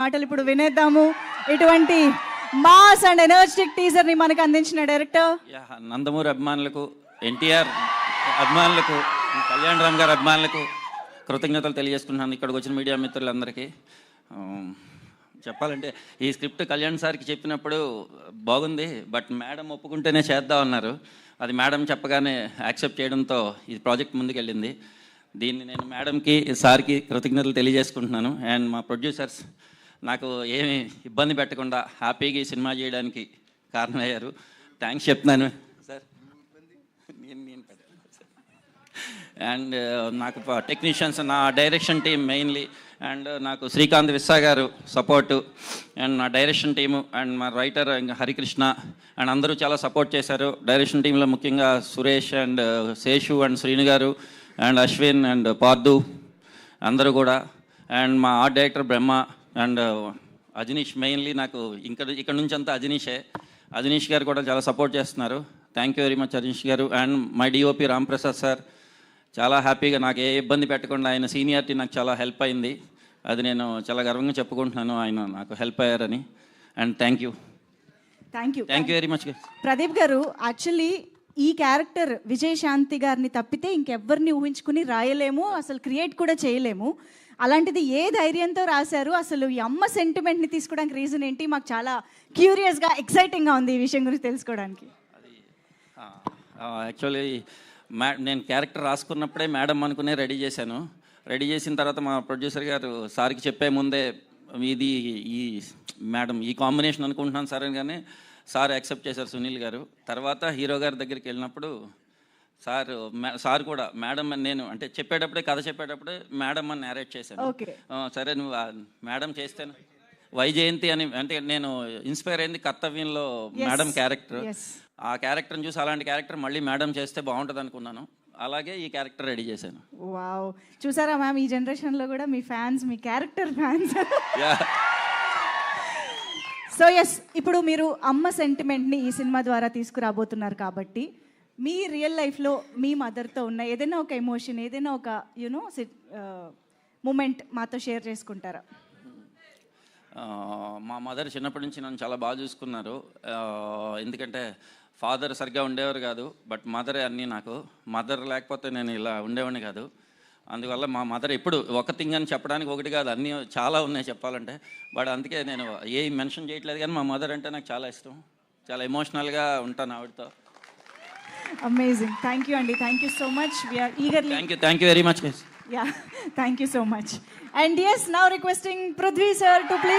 మాటలు ఇప్పుడు వినేద్దాము. ఇటువంటి మాస్ అండ్ ఎనర్జెటిక్ టీజర్ ని మనకు అందించిన డైరెక్టర్ నందమూరి అభిమానులకు, ఎన్టీఆర్ అభిమానులకు, కళ్యాణ్ రామ్ గారి అభిమానులకు కృతజ్ఞతలు తెలియజేసుకుంటున్నాను. ఇక్కడికి వచ్చిన మీడియా మిత్రులందరికీ చెప్పాలంటే ఈ స్క్రిప్ట్ కళ్యాణ్ సార్కి చెప్పినప్పుడు బాగుంది, బట్ మేడం ఒప్పుకుంటేనే చేద్దాం అన్నారు. అది మేడం చెప్పగానే యాక్సెప్ట్ చేయడంతో ఈ ప్రాజెక్ట్ ముందుకెళ్ళింది. దీన్ని నేను మేడంకి, సార్కి కృతజ్ఞతలు తెలియజేసుకుంటున్నాను. అండ్ మా ప్రొడ్యూసర్స్ నాకు ఏమి ఇబ్బంది పెట్టకుండా హ్యాపీగా ఈ సినిమా చేయడానికి కారణమయ్యారు. థ్యాంక్స్ చెప్తున్నాను సార్. అండ్ నాకు టెక్నీషియన్స్, నా డైరెక్షన్ టీం మెయిన్లీ, అండ్ నాకు శ్రీకాంత్ విస్సా గారు సపోర్టు, అండ్ నా డైరెక్షన్ టీము, అండ్ మా రైటర్ హరికృష్ణ అండ్ అందరూ చాలా సపోర్ట్ చేశారు. డైరెక్షన్ టీంలో ముఖ్యంగా సురేష్ అండ్ శేషు అండ్ శ్రీను గారు అండ్ అశ్విన్ అండ్ పార్దు అందరూ కూడా, అండ్ మా art director Brahma and Ajaneesh. Mainly నాకు ఇక్కడ నుంచి అంతా అజనీష్ గారు కూడా చాలా సపోర్ట్ చేస్తున్నారు. Thank you very much Ajaneesh గారు. And my DOP Ramprasad sir చాలా హ్యాపీగా, నాకు ఏ ఇబ్బంది పెట్టకుండా ఆయన సీనియారిటీ నాకు చాలా హెల్ప్ అయింది. అది నేను చాలా గర్వంగా చెప్పుకుంటున్నాను, ఆయన నాకు హెల్ప్ అయ్యారని. And thank you very much. Pradeep గారు, యాక్చువల్లీ ఈ క్యారెక్టర్ విజయశాంతి గారిని తప్పితే ఇంకెవ్వరిని ఊహించుకుని రాయలేము, అసలు క్రియేట్ కూడా చేయలేము. అలాంటిది ఏ ధైర్యంతో రాశారు? అసలు ఈ అమ్మ సెంటిమెంట్ని తీసుకోవడానికి రీజన్ ఏంటి? మాకు చాలా క్యూరియస్గా, ఎక్సైటింగ్గా ఉంది ఈ విషయం గురించి తెలుసుకోవడానికి. యాక్చువల్లీ నేను క్యారెక్టర్ రాసుకున్నప్పుడే మేడం అనుకునే రెడీ చేశాను. రెడీ చేసిన తర్వాత మా ప్రొడ్యూసర్ గారు సార్కి చెప్పే ముందే ఇది ఈ మేడం ఈ కాంబినేషన్ అనుకుంటున్నాను సార్ అని, కానీ సార్ యాక్సెప్ట్ చేశారు సునీల్ గారు. తర్వాత హీరో గారి దగ్గరికి వెళ్ళినప్పుడు సార్ కూడా మేడం అని, నేను అంటే కథ చెప్పేటప్పుడే మేడం అని నేరేట్ చేశాను. సరే నువ్వు మేడం చేస్తాను వైజయంతి అని, అంటే నేను ఇన్స్పైర్ అయింది కర్తవ్యంలో మేడం క్యారెక్టర్. ఆ క్యారెక్టర్ని చూసి అలాంటి క్యారెక్టర్ మళ్ళీ మేడం చేస్తే బాగుంటుంది అనుకున్నాను. అలాగే ఈ క్యారెక్టర్ రెడీ చేశాను. వావ్, చూసారా మ్యామ్, ఈ జనరేషన్లో కూడా మీ ఫ్యాన్స్, మీ క్యారెక్టర్ ఫ్యాన్స్. సో ఎస్, ఇప్పుడు మీరు అమ్మ సెంటిమెంట్ని ఈ సినిమా ద్వారా తీసుకురాబోతున్నారు కాబట్టి మీ రియల్ లైఫ్లో మీ మదర్తో ఉన్న ఏదైనా ఒక ఎమోషన్, ఏదైనా ఒక మూమెంట్ మాతో షేర్ చేసుకుంటారా? మా మదర్ చిన్నప్పటి నుంచి నన్ను చాలా బాగా చూసుకున్నారు. ఎందుకంటే ఫాదర్ సరిగ్గా ఉండేవారు కాదు, బట్ మదరే అన్నీ నాకు. మదర్ లేకపోతే నేను ఇలా ఉండేవాడిని కాదు. అందువల్ల మా మదర్ ఎప్పుడు ఒక థింగ్ అని చెప్పడానికి ఒకటి కాదు, అన్నీ చాలా ఉన్నాయి చెప్పాలంటే. బట్ అందుకే నేను ఏ మెన్షన్ చేయట్లేదు, కానీ మా మదర్ అంటే నాకు చాలా ఇష్టం. చాలా ఎమోషనల్గా ఉంటాను ఆవిడతో. అమేజింగ్. థ్యాంక్ యూ అండి, thank you so much. We are eagerly thank you very much. Yeah, thank you so much. And yes, now requesting Prithvi sir to please